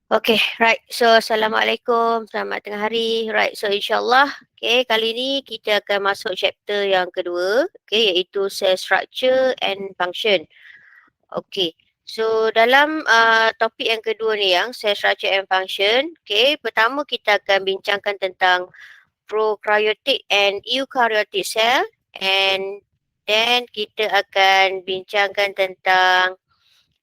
Okay, right. So, Assalamualaikum. Selamat tengah hari. Right. So, insyaAllah, okay, kali ni kita akan masuk chapter yang kedua, okay, iaitu cell structure and function. Okay. So, dalam topik yang kedua ni yang cell structure and function, okay, pertama kita akan bincangkan tentang prokaryotik and eukaryotic cell, and then kita akan bincangkan tentang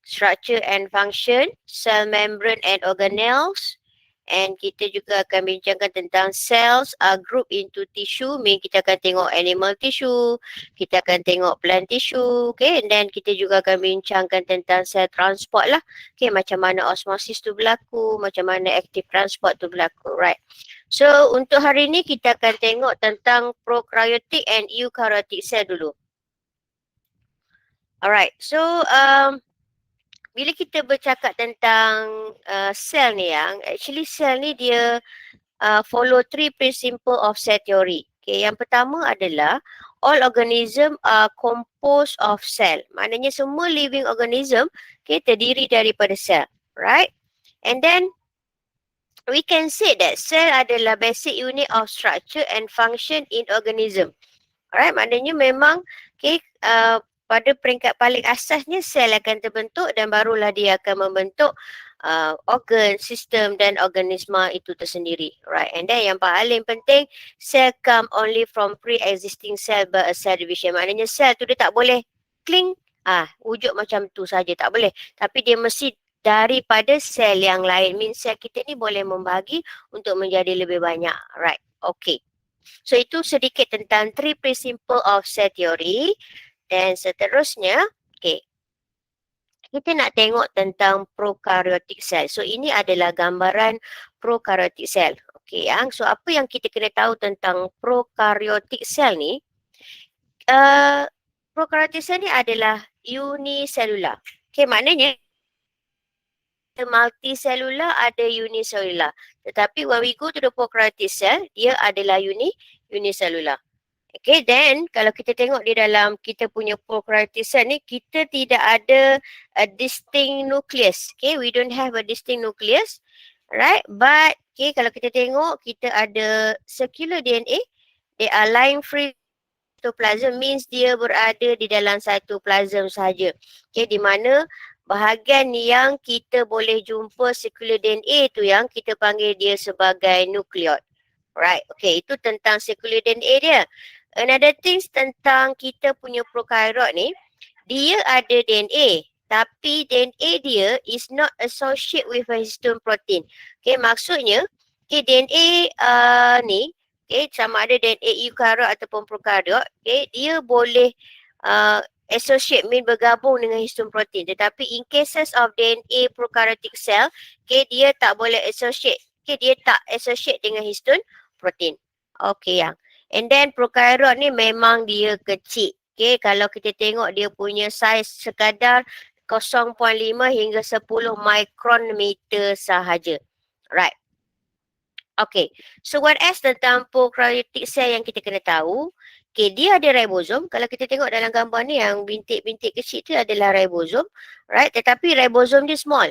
structure and function, cell membrane and organelles, and kita juga akan bincangkan tentang cells are grouped into tissue. Mean kita akan tengok animal tissue, kita akan tengok plant tissue, okay, and then kita juga akan bincangkan tentang cell transport lah, okay, macam mana osmosis tu berlaku, macam mana active transport tu berlaku, right. So untuk hari ni kita akan tengok tentang prokaryotic and eukaryotic cell dulu. Alright, so bila kita bercakap tentang sel ni yang, actually sel ni dia follow three principle of cell theory. Okay, yang pertama adalah all organism are composed of cell. Maknanya semua living organism okay, terdiri daripada sel, right? And then we can say that cell adalah basic unit of structure and function in organism. Alright, maknanya memang okay, pada peringkat paling asasnya sel akan terbentuk dan barulah dia akan membentuk organ, sistem dan organisma itu tersendiri. Right, and then yang paling penting, cell come only from pre-existing cell by a cell division. Maknanya sel tu dia tak boleh kling, wujud macam tu saja, tak boleh. Tapi dia mesti daripada sel yang lain. Means sel kita ni boleh membagi untuk menjadi lebih banyak. Right, okay. So itu sedikit tentang three principle of cell theory. Dan seterusnya, okay, kita nak tengok tentang prokaryotic cell. So ini adalah gambaran prokaryotic cell. Okay, yang so apa yang kita kena tahu tentang prokaryotic cell ni? Prokaryotic cell ni adalah unicellular. Okay, maknanya multicellular, ada unicellular. Tetapi when we go to the prokaryotic cell, dia adalah unicellular. Okay, then kalau kita tengok di dalam kita punya prokaryotic cell ni, kita tidak ada a distinct nucleus. Okay, we don't have a distinct nucleus. Right, but okay, kalau kita tengok, kita ada circular DNA. They are line free cytoplasm, means dia berada di dalam cytoplasm sahaja. Okay, di mana bahagian yang kita boleh jumpa circular DNA tu yang kita panggil dia sebagai nukleot. Right, okay, itu tentang circular DNA dia. Another things tentang kita punya prokaryot ni, dia ada DNA. Tapi DNA dia is not associated with a histone protein. Okay, maksudnya, okay, DNA ni, okay, sama ada DNA eukaryot ataupun prokaryot, okay, dia boleh associate, mean bergabung dengan histone protein. Tetapi in cases of DNA prokaryotic cell, okay, dia tak boleh associate. Okay, dia tak associate dengan histone protein. Okay, yang. And then prokaryot ni memang dia kecil. Okay, kalau kita tengok dia punya saiz sekadar 0.5 hingga 10 mikrometer sahaja. Right. Okay, so what else tentang prokaryotic cell yang kita kena tahu? Okay, dia ada ribosom. Kalau kita tengok dalam gambar ni yang bintik-bintik kecil tu adalah ribosom. Right, tetapi ribosom dia small.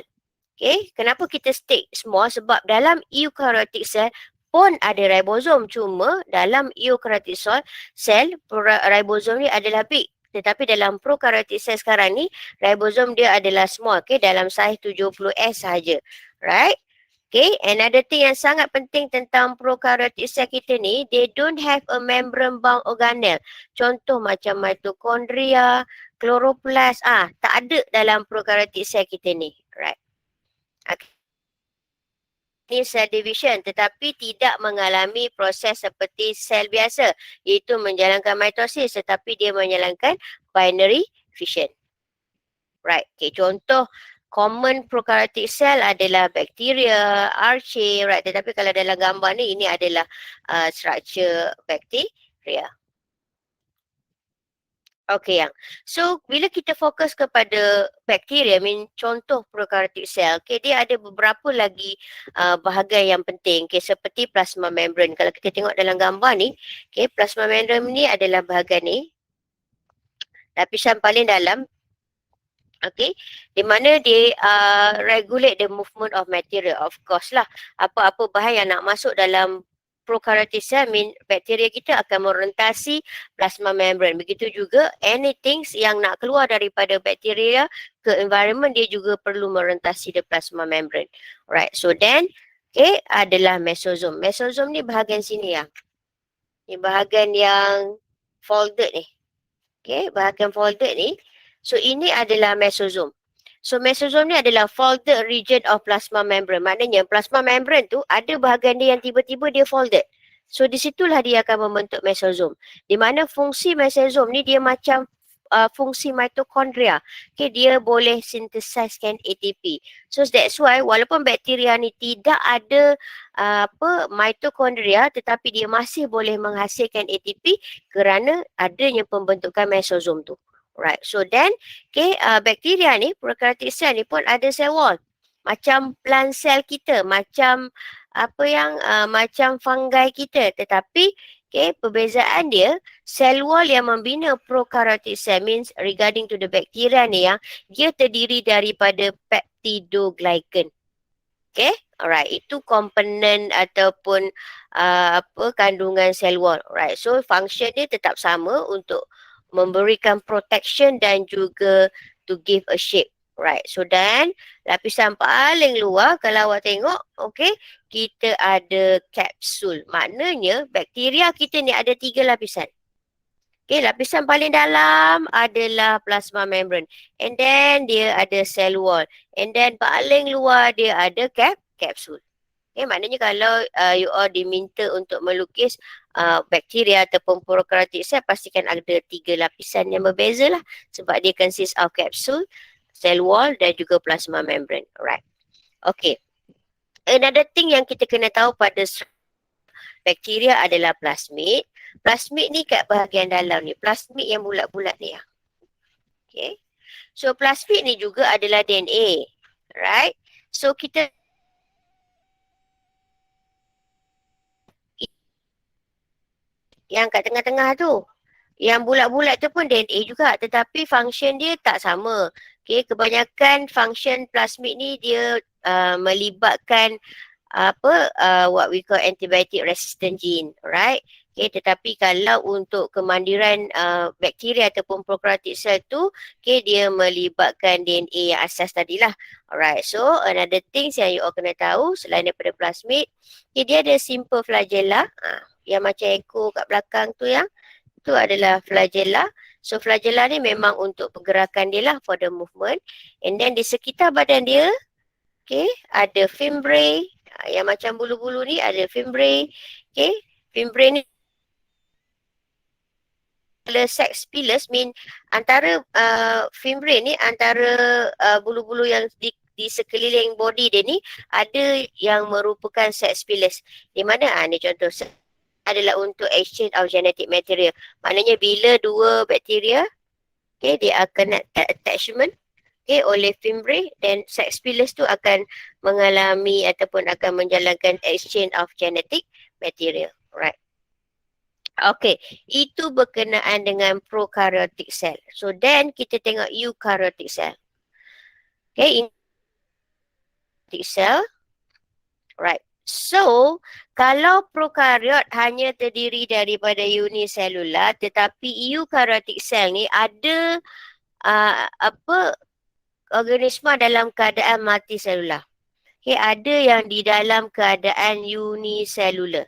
Okay, kenapa kita stick small? Sebab dalam eukaryotic cell pun ada ribosom, cuma dalam eukaryotic cell ribosom ni adalah big, tetapi dalam prokaryotic cell sekarang ni ribosom dia adalah small, okay, dalam saiz 70S sahaja. Right, okay, another thing yang sangat penting tentang prokaryotic cell kita ni, they don't have a membrane bound organelle. Contoh macam mitochondria, chloroplast, tak ada dalam prokaryotic cell kita ni. Right, okay. Ini cell division tetapi tidak mengalami proses seperti sel biasa, iaitu menjalankan mitosis, tetapi dia menjalankan binary fission. Right, okay, contoh common prokaryotic cell adalah bakteria, archaea, right, tetapi kalau dalam gambar ni ini adalah structure bakteria. Okay, yang. So, bila kita fokus kepada bakteria, contoh prokaryotic cell, okay, dia ada beberapa lagi bahagian yang penting, okay, seperti plasma membrane. Kalau kita tengok dalam gambar ni, okay, plasma membrane ni adalah bahagian ni, lapisan paling dalam Okay, di mana dia regulate the movement of material, of course lah. Apa-apa bahan yang nak masuk dalam prokaryotic cell, bakteria kita akan merentasi plasma membrane. Begitu juga anything yang nak keluar daripada bakteria ke environment, dia juga perlu merentasi the plasma membrane. Alright, so then, okay, adalah mesosom. Mesosom ni bahagian sini ya. Ni bahagian yang folded ni. Okay, bahagian folded ni. So ini adalah mesosom. So mesosom ni adalah folded region of plasma membrane. Maknanya plasma membrane tu ada bahagian dia yang tiba-tiba dia folded. So di situlah dia akan membentuk mesosom. Di mana fungsi mesosom ni dia macam fungsi mitokondria. Okay, dia boleh synthesizekan ATP. So that's why walaupun bakteria ni tidak ada mitokondria, tetapi dia masih boleh menghasilkan ATP kerana adanya pembentukan mesosom tu. Right. So then, okay, bakteria ni, prokaryotic cell ni pun ada cell wall. Macam plant cell kita, macam macam fungi kita. Tetapi, okay, perbezaan dia, cell wall yang membina prokaryotic cell means regarding to the bacteria ni yang dia terdiri daripada peptidoglycan. Okay, alright, itu komponen ataupun kandungan cell wall. Alright, so function dia tetap sama untuk memberikan protection dan juga to give a shape. Right, so then lapisan paling luar kalau awak tengok, okay, kita ada kapsul. Maknanya bakteria kita ni ada 3 lapisan. Okay, lapisan paling dalam adalah plasma membrane. And then dia ada cell wall. And then paling luar dia ada kapsul. Okay, maknanya kalau you all diminta untuk melukis bakteria ataupun prokaryotic cell, pastikan ada 3 lapisan yang berbeza lah. Sebab dia consist of capsule, cell wall dan juga plasma membrane. Alright. Okay. Another thing yang kita kena tahu pada bakteria adalah plasmid. Plasmid ni kat bahagian dalam ni. Plasmid yang bulat-bulat ni. Okay. So plasmid ni juga adalah DNA. Right. So kita yang kat tengah-tengah tu. Yang bulat-bulat tu pun DNA juga, tetapi function dia tak sama. Okay, kebanyakan function plasmid ni dia melibatkan what we call antibiotic resistant gene, right? Okay, tetapi kalau untuk kemandiran bakteria ataupun prokaryotic cell tu, okay, dia melibatkan DNA yang asas tadilah. Alright, so another things yang you all kena tahu selain daripada plasmid, okay, dia ada simple flagella, yang macam ekor kat belakang tu yang, tu adalah flagella. So flagella ni memang untuk pergerakan dia lah, for the movement. And then di sekitar badan dia, okay, ada fimbriae, yang macam bulu-bulu ni ada fimbriae. Okay, fimbriae ni adalah sex pilus, mean antara fimbriae ni antara bulu-bulu yang di sekeliling body dia ni ada yang merupakan sex pilus. Di mana ni contoh adalah untuk exchange of genetic material. Maknanya bila dua bakteria, okay, dia akan attachment, okay, oleh fimbriae, dan sex pilus tu akan mengalami ataupun akan menjalankan exchange of genetic material. Right. Okay, itu berkenaan dengan prokaryotic cell. So then kita tengok eukaryotic cell. Okay, eukaryotic cell. Right. So, kalau prokaryot hanya terdiri daripada uniselular, tetapi eukaryotic cell ni ada organisma dalam keadaan multiselular. Okay, ada yang di dalam keadaan uniselular.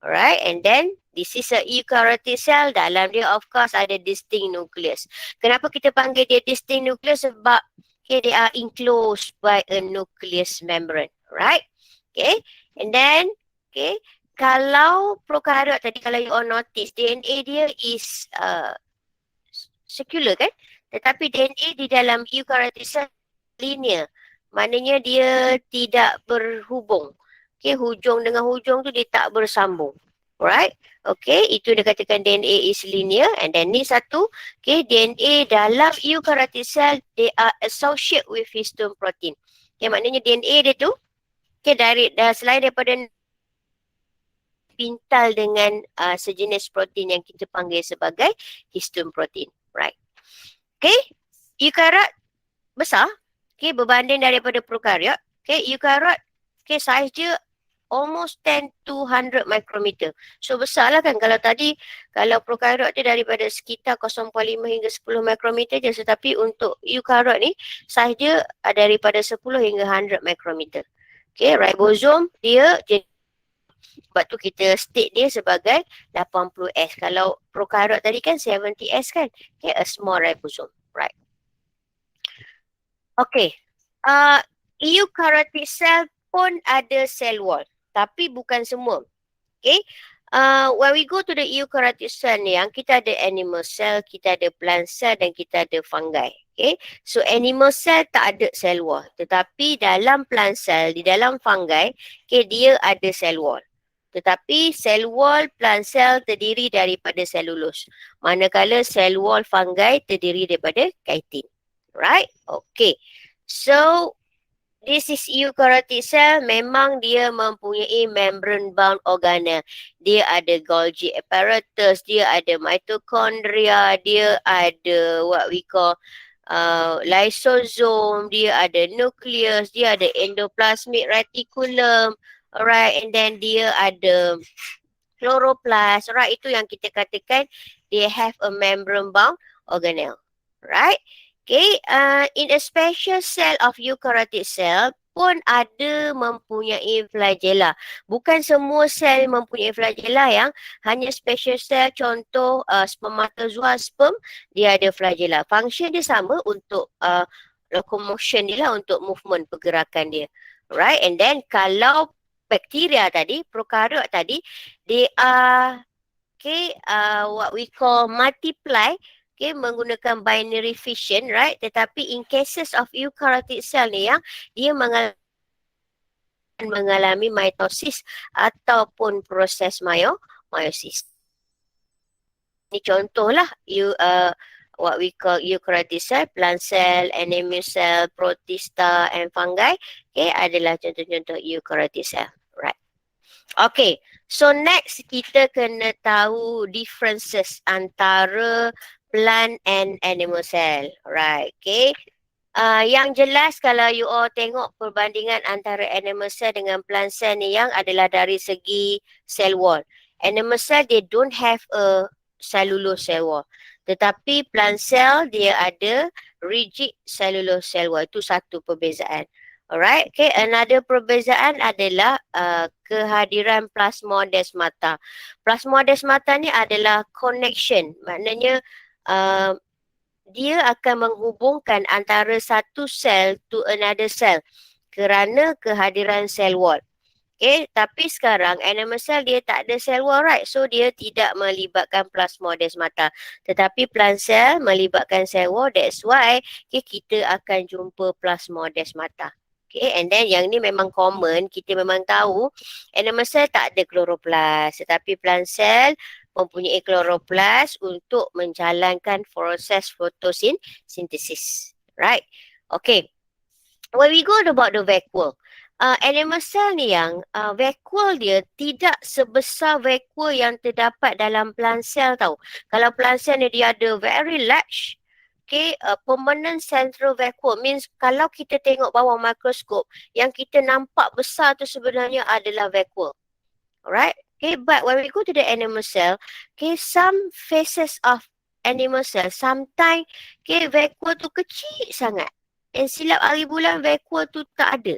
Alright, and then this is a eukaryotic cell. Dalam dia of course ada distinct nucleus. Kenapa kita panggil dia distinct nucleus? Sebab okay, they are enclosed by a nucleus membrane. Right? Okay, and then okay, kalau prokaryot tadi, kalau you all notice, DNA dia is circular kan? Tetapi DNA di dalam eukaryotic cell linear. Maknanya dia tidak berhubung. Okay, hujung dengan hujung tu dia tak bersambung. Alright? Okay, itu dia katakan DNA is linear. And then ni satu, okay, DNA dalam eukaryotic cell, they are associated with histone protein. Okay, maknanya DNA dia tu, okay, selain daripada pintal dengan sejenis protein yang kita panggil sebagai histone protein. Right. Okay, eukaryot besar, okay, berbanding daripada prokaryot. Okay, eukaryot, okay, saiz dia almost 10 to 100 micrometer. So besar lah kan. Kalau prokaryot dia daripada sekitar 0.5 hingga 10 micrometer je. Tetapi untuk eukaryot ni, saiz dia daripada 10 hingga 100 micrometer. Okay, ribosom dia sebab tu kita state dia sebagai 80S. Kalau prokaryot tadi kan 70S kan. Okay, a small ribosome. Right. Okay. Eukaryotic cell pun ada cell wall. Tapi bukan semua. Okay. When we go to the eukaryotic cell ni, yang kita ada animal cell, kita ada plant cell dan kita ada fungi. Okay. So animal cell tak ada cell wall. Tetapi dalam plant cell, di dalam fungi, okay, dia ada cell wall. Tetapi cell wall plant cell terdiri daripada selulose. Manakala cell wall fungi terdiri daripada chitin. Right? Okay. So, this is eukaryotic cell. Memang dia mempunyai membrane bound organelle. Dia ada Golgi apparatus, dia ada mitochondria, dia ada what we call lysosome, dia ada nucleus, dia ada endoplasmic reticulum. Alright, and then dia ada chloroplast. Alright, itu yang kita katakan they have a membrane bound organelle. Right? Okay, in a special cell of eukaryotic cell pun ada mempunyai flagella. Bukan semua sel mempunyai flagella, yang hanya special cell, contoh spermatozoa sperm, dia ada flagella. Function dia sama untuk locomotion dia lah, untuk movement, pergerakan dia. Right, and then kalau bakteria tadi, prokaryot tadi, they are what we call multiply, okay, menggunakan binary fission, right? Tetapi in cases of eukaryotic cell ni, yang dia mengalami mitosis ataupun proses meiosis. Ini contohlah what we call eukaryotic cell, plant cell, animal cell, protista and fungi, okay, adalah contoh-contoh eukaryotic cell. Right. Okay, so next kita kena tahu differences antara plant and animal cell. Right, okay. Yang jelas kalau you all tengok perbandingan antara animal cell dengan plant cell ni, yang adalah dari segi cell wall. Animal cell, they don't have a cellulose cell wall. Tetapi plant cell, dia ada rigid cellulose cell wall. Itu satu perbezaan. Alright, okay. Another perbezaan adalah kehadiran plasmodesmata. Plasmodesmata ni adalah connection. Maknanya dia akan menghubungkan antara satu sel to another cell kerana kehadiran cell wall. Okay, tapi sekarang animal cell dia tak ada cell wall, right? So dia tidak melibatkan plasmodesmata. Tetapi plant cell melibatkan cell wall. That's why kita akan jumpa plasmodesmata. Okay, and then yang ni memang common, kita memang tahu animal cell tak ada chloroplast, tetapi plant cell mempunyai chloroplast untuk menjalankan proses photosynthesis. Right? Okay. When we go about the vacuole, animal cell ni, yang vacuole dia tidak sebesar vacuole yang terdapat dalam plant cell tau. Kalau plant cell ni dia ada very large, okay, permanent central vacuole, means kalau kita tengok bawah mikroskop, yang kita nampak besar tu sebenarnya adalah vacuole. Alright, okay, but when we go to the animal cell, okay, some phases of animal cell, sometimes, okay, vacuole tu kecil sangat. Dan silap hari bulan vacuole tu tak ada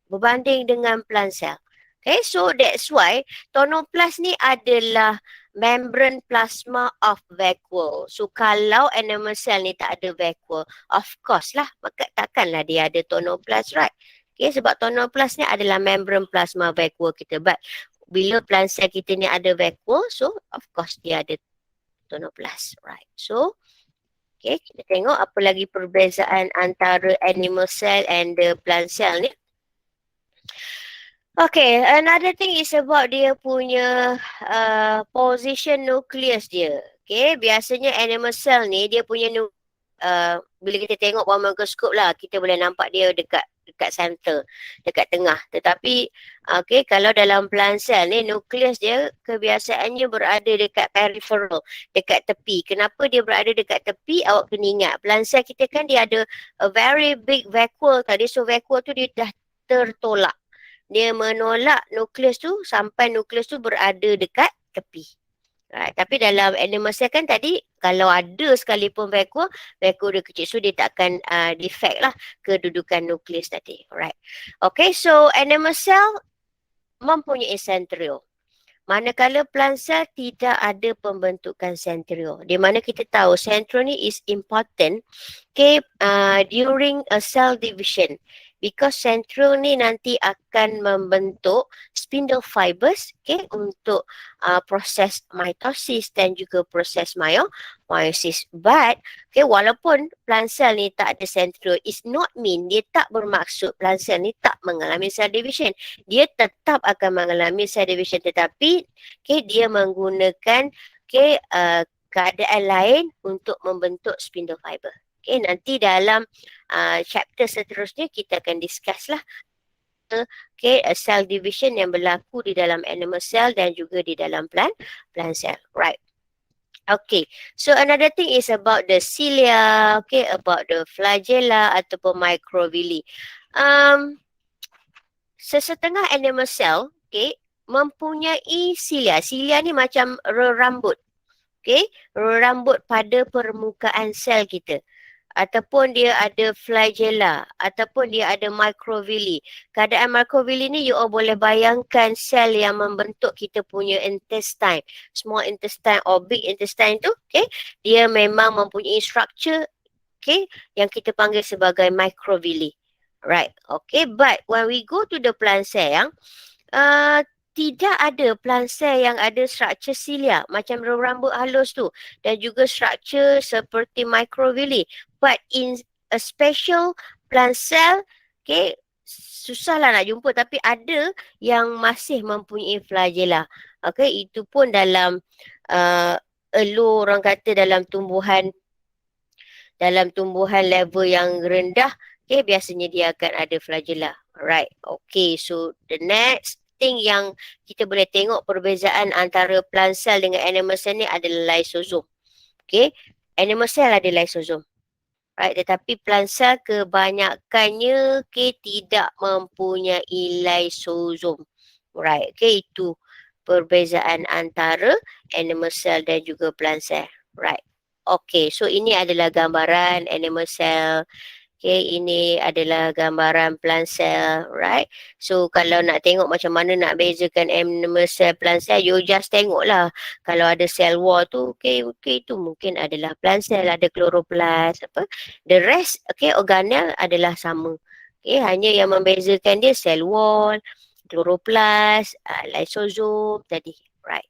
berbanding dengan plant cell. Okay, so that's why tonoplast ni adalah membrane plasma of vacuole. So kalau animal cell ni tak ada vacuole, of course lah, maka takkanlah dia ada tonoplast, right? Okay, sebab tonoplast ni adalah membrane plasma vacuole kita. But bila plant cell kita ni ada vacuole, so of course dia ada tonoplast, right? So okay, kita tengok apa lagi perbezaan antara animal cell and the plant cell ni. Okay, another thing is about dia punya position nucleus dia. Okay, biasanya animal cell ni dia punya bila kita tengok bawah mikroskop lah, kita boleh nampak dia dekat dekat center, dekat tengah. Tetapi okay, kalau dalam plant cell ni, nukleus dia kebiasaannya berada dekat peripheral, dekat tepi. Kenapa dia berada dekat tepi? Awak kena ingat, plant cell kita kan dia ada a very big vacuole tadi. So vacuole tu dia dah tertolak. Dia menolak nukleus tu sampai nukleus tu berada dekat tepi. Right. Tapi dalam animal cell kan tadi, kalau ada sekalipun vacuole dia kecil. So dia tak akan defect lah kedudukan nukleus tadi. Alright. Okay, so animal cell mempunyai centriole. Manakala plant cell tidak ada pembentukan centriole. Di mana kita tahu centriole ni is important during a cell division. Because centriole ni nanti akan membentuk spindle fibers untuk proses mitosis dan juga proses meiosis. But walaupun plant cell ni tak ada centriole, is not mean dia tak bermaksud plant cell ni tak mengalami cell division. Dia tetap akan mengalami cell division, tetapi dia menggunakan keadaan lain untuk membentuk spindle fiber. Nanti dalam chapter seterusnya kita akan discuss lah cell division yang berlaku di dalam animal cell dan juga di dalam plant cell. Right. Okay, so another thing is about the cilia, about the flagella ataupun microvilli. Sesetengah animal cell, mempunyai cilia. Cilia ni macam rambut. Rambut pada permukaan sel kita. Ataupun dia ada flagella, ataupun dia ada microvilli. Keadaan microvilli ni you all boleh bayangkan sel yang membentuk kita punya intestine, small intestine or big intestine tu, dia memang mempunyai structure yang kita panggil sebagai microvilli. Right, but when we go to the plant cell, tidak ada plant cell yang ada struktur cilia macam rambut halus tu dan juga struktur seperti microvilli. But in a special plant cell, susahlah nak jumpa, tapi ada yang masih mempunyai flagella. Itu pun dalam orang kata dalam tumbuhan level yang rendah, biasanya dia akan ada flagella. Right. So the next thing yang kita boleh tengok perbezaan antara plant cell dengan animal cell ni adalah lysosom. Animal cell ada lysosom. Right, tetapi plant cell kebanyakannya tidak mempunyai lysosom. Right, itu perbezaan antara animal cell dan juga plant cell. Right. So ini adalah gambaran animal cell. Ini adalah gambaran plant cell, right? So kalau nak tengok macam mana nak bezakan animal cell, plant cell, you just tengoklah. Kalau ada cell wall tu, itu mungkin adalah plant cell, ada chloroplast, the rest, organelle adalah sama. Hanya yang membezakan dia cell wall, chloroplast, lysosom tadi, right?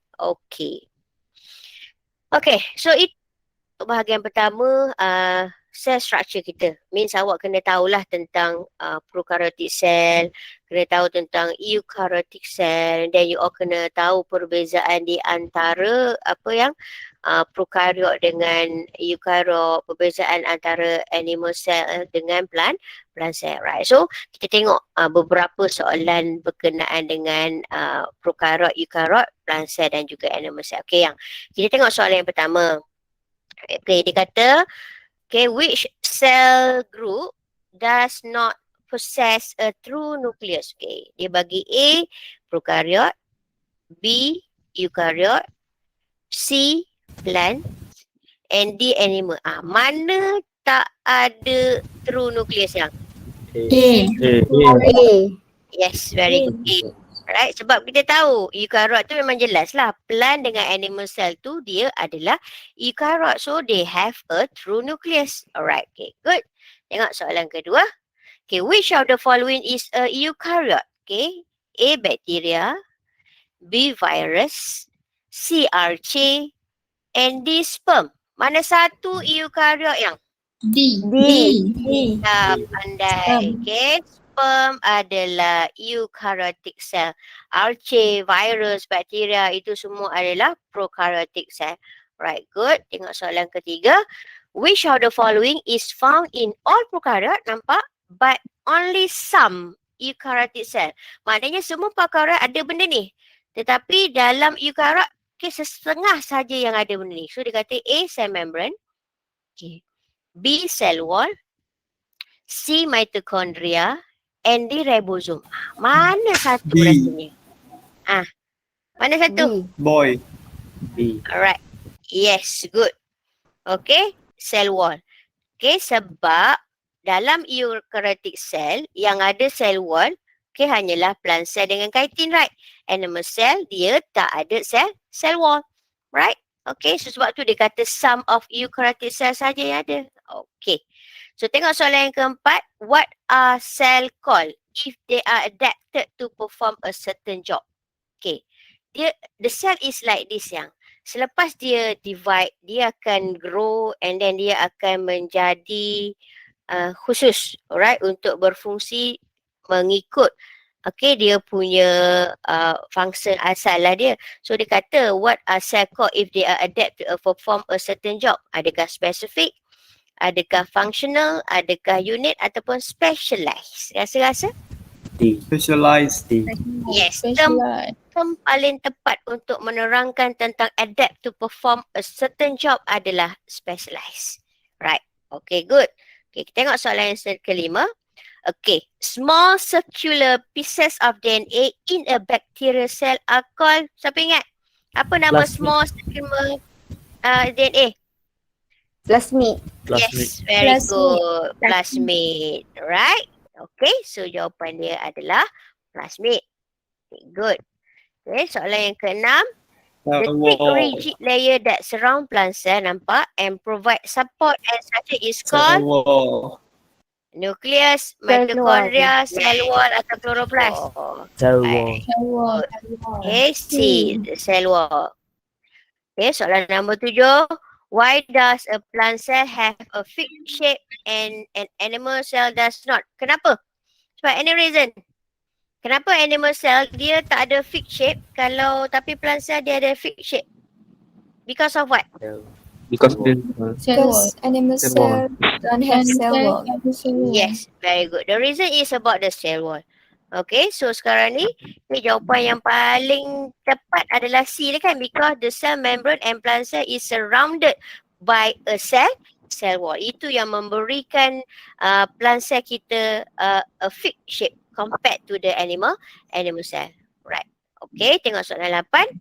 So itu bahagian pertama, cell structure kita. Means awak kena tahulah tentang prokaryotic cell, kena tahu tentang eukaryotic cell, dan you all kena tahu perbezaan di antara prokaryot dengan eukaryot, perbezaan antara animal cell dengan plant cell, right? So kita tengok beberapa soalan berkenaan dengan prokaryot, eukaryot, plant cell dan juga animal cell. Yang kita tengok soalan yang pertama. Dia kata which cell group does not possess a true nucleus? Dia bagi A, prokaryote, B, eukaryote, C, plant, and D, animal. Mana tak ada true nucleus yang? A. Yes, very good. Alright, sebab kita tahu eukaryote tu memang jelas lah, plant dengan animal cell tu dia adalah eukaryote, so they have a true nucleus. Alright, good. Tengok soalan kedua. Which of the following is a eukaryote? A, bacteria, B, virus, C, archaea, and D, sperm. Mana satu eukaryote yang? D. Pandai. Sperm adalah eukaryotic cell. Archaea, virus, bakteria itu semua adalah prokaryotic cell. Right, good. Tengok soalan ketiga. Which of the following is found in all prokaryote? Nampak? but only some eukaryotic cell. Maknanya semua prokaryote ada benda ni. Tetapi dalam eukaryot, setengah saja yang ada benda ni. So dia kata A, cell membrane. B, cell wall. C, mitochondria. And D, ribosome. Mana satu B. rasanya? Mana satu? Boy. B. Alright. Yes, good. Okay, cell wall. Okay, sebab dalam eukaryotic cell yang ada cell wall, okay, hanyalah plant cell dengan chitin, right? Animal cell, dia tak ada cell wall, right? Okay, so sebab tu dia kata some of eukaryotic cell saja yang ada. Okay. So tengok soalan yang keempat. What are cell called if they are adapted to perform a certain job? Okay. The cell is like this yang. Selepas dia divide, dia akan grow and then dia akan menjadi khusus, alright, untuk berfungsi mengikut dia punya function asal lah dia. So dia kata what are cell called if they are adapted to perform a certain job? Adakah specific? Adakah functional? Adakah unit ataupun specialized? Rasa-rasa? D. Specialized. D. Yes, term paling tepat untuk menerangkan tentang adapt to perform a certain job adalah specialized. Right. Okay, good. Okay, kita tengok soalan yang kelima. Okay, small circular pieces of DNA in a bacterial cell are called, siapa ingat? Apa nama Plasmid. small circular DNA? Plasmid. Yes, very good. Plasmid. Right. Okay, so jawapan dia adalah plasmid. Okay, good. Okay, soalan yang keenam. The thick rigid layer that surround plant cell, nampak, and provide support and structure is called nucleus, mitochondria, cell wall atau chloroplast. Cell wall. Okay, C, the cell wall. Okay, soalan nombor 7. Why does a plant cell have a fixed shape and an animal cell does not? Kenapa? Sebab any reason. Kenapa animal cell dia tak ada fixed shape tapi plant cell dia ada fixed shape? Because of what? Because Because animal cell don't have cell wall. Yes, very good. The reason is about the cell wall. Okay, so sekarang ni jawapan yang paling tepat adalah C kan, because the cell membrane and plant cell is surrounded by a cell wall. Itu yang memberikan plant cell kita a fixed shape compared to the animal cell. Right. Okay, tengok soalan 8.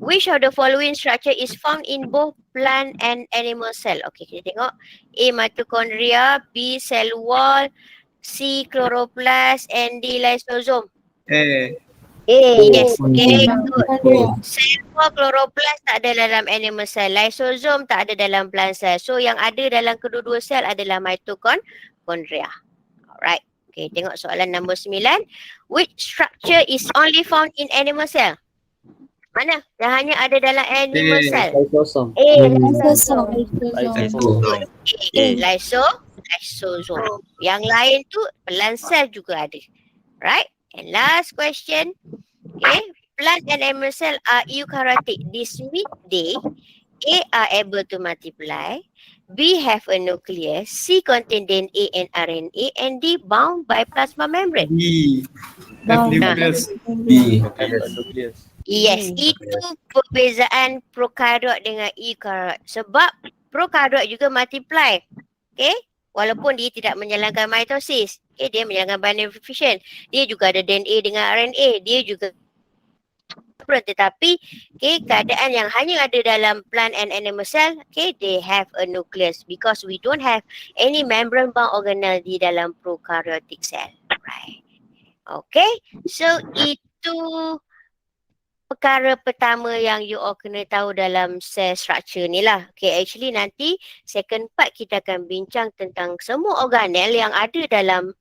Which of the following structure is found in both plant and animal cell? Okay, kita tengok. A, mitochondria. B, cell wall. C, chloroplast. And D, lysosome. Yes. Okay, good. Cell wall, chloroplast tak ada dalam animal cell. Lysosome tak ada dalam plant cell. So yang ada dalam kedua-dua sel adalah mitochondria. Alright. Okay, tengok soalan nombor 9. Which structure is only found in animal cell? Mana? Yang hanya ada dalam animal cell. Lysosome. Lysosome. Lysosome. Yang lain tu plant cell juga ada. Right? And last question. Okay. Plant and animal cell are eukaryotic. This means they A are able to multiply, B have a nucleus, C contain DNA and RNA, and D bound by plasma membrane. B. Nucleus. B. Yes, itu perbezaan prokaryot dengan eukaryot. Sebab prokaryot juga multiply. Okay? Walaupun dia tidak menjalankan mitosis. Okay, dia menjalankan binary fission. Dia juga ada DNA dengan RNA. Dia juga tetapi keadaan yang hanya ada dalam plant and animal cell, they have a nucleus because we don't have any membrane bound organelle di dalam prokaryotic cell. Right. Okay. So itu perkara pertama yang you all kena tahu dalam cell structure ni lah. Okay, actually nanti second part kita akan bincang tentang semua organelle yang ada dalam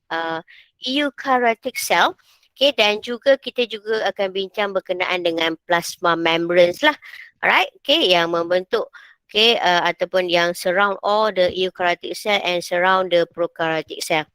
eukaryotic cell. Okay, dan juga kita juga akan bincang berkenaan dengan plasma membranes lah. Alright, okay, yang membentuk ataupun yang surround all the eukaryotic cell and surround the prokaryotic cell.